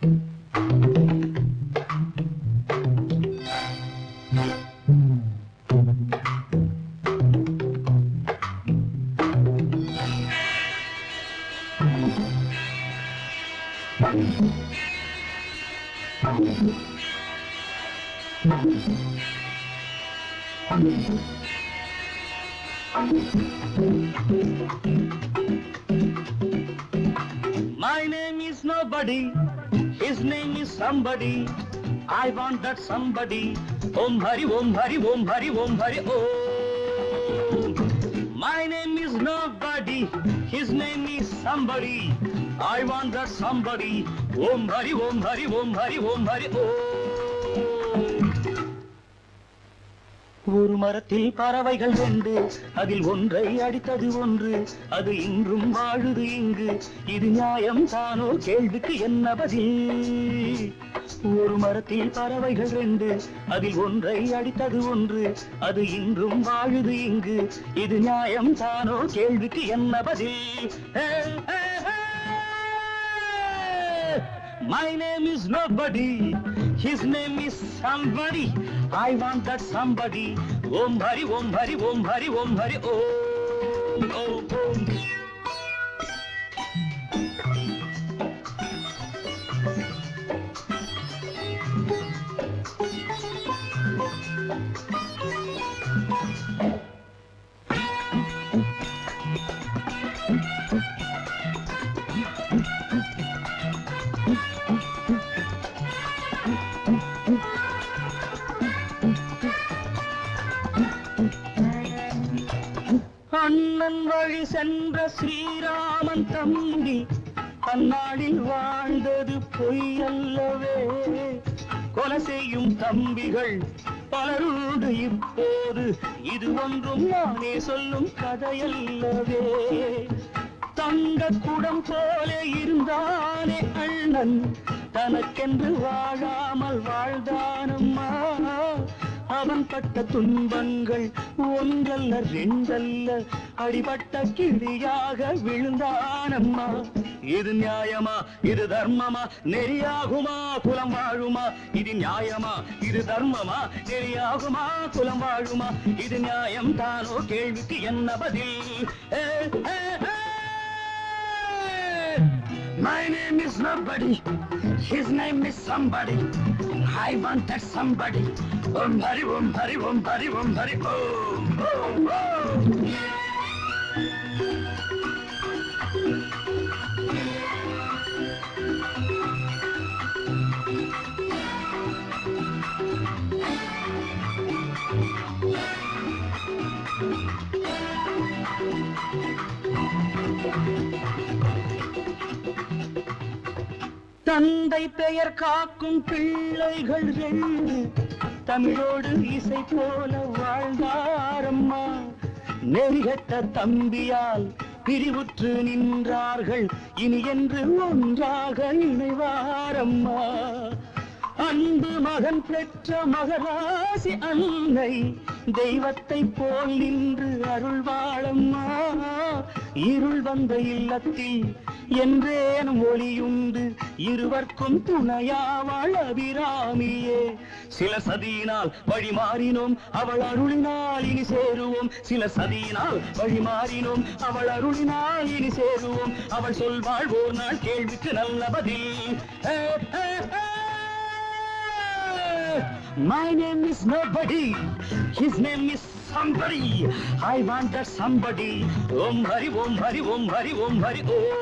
My name is nobody, his name is somebody. I want that somebody. Om Hari, Om Hari, Om Hari, Om Hari, Om. My name is nobody, his name is somebody. I want that somebody. Om Hari, Om Hari, Om Hari, Om Hari, Om. ஒரு மரத்தில் பறவைகள் ரெண்டு, அதில் ஒன்றை அடித்தது ஒன்று, அது இன்றும் வாழுது இங்கு. இது நியாயம் தானோ? கேள்விக்கு என்ன பதில்? ஒரு மரத்தில் பறவைகள் ரெண்டு, அதில் ஒன்றை அடித்தது ஒன்று, அது இன்றும் வாழுது இங்கு. இது நியாயம் தானோ? கேள்விக்கு என்ன பதில்? My name is nobody, his name is somebody. I want that somebody. Om Hari, Om Hari, Om Hari, Om Hari, Om, Om, Om. அண்ணன் வழி சென்ற ஸ்ரீராமன் தம்பி அந்நாளில் வாழ்ந்தது பொய் அல்லவே. கொலை செய்யும் தம்பிகள் பலருண்டு இப்போது, இது ஒன்றும் நானே சொல்லும் கதையல்லவே. தங்க குடம் போல இருந்தானே அண்ணன், தனக்கென்று வாழாமல் வாழ்ந்தானம்மா. அவன் பட்ட துன்பங்கள் ஒன்றல்ல ரெண்டல்ல, அடிபட்ட கிளியாக விழுந்தானம்மா. இது நியாயமா? இது தர்மமா? நெறியாகுமா? குலம் வாழுமா? இது நியாயமா? இது தர்மமா? நெறியாகுமா? குலம் வாழுமா? இது நியாயம் தானோ? கேள்விக்கு என்ன பதில்? My name is nobody, his name is somebody. I want that somebody. Om Hari, Om Hari, Om Hari, Om Hari, Om, Om, Om. தந்தை பெயர் காக்கும் பிள்ளைகள் ரெண்டு, தமிழோடு இசை போல வாழ்ந்தாரம்மா. நெறிகட்ட தம்பியால் பிரிவுற்று நின்றார்கள், இனி என்று ஒன்றாக இணைவாரம்மா. அன்பு மகன் பெற்ற மகராசி அன்னை, தெய்வத்தை போல் நின்று அருள்வாளம்மா. இருள் வந்த இல்லத்தில் என்றேனும் ஒளியுண்டு, இருவர்க்கும் துணையாவாள் அபிராமியே. சில சதியினால் வழி மாறினோம், அவள் அருளினால் இனி சேருவோம். சில சதியினால் வழி மாறினோம், அவள் அருளினால் இனி சேருவோம். அவள் சொல்வாள் ஓர் நாள் கேள்விக்கு நல்ல பதில். My name is nobody, his name is somebody. I want that somebody. Om Hari, Om Hari, Om Hari, Om Hari, Om.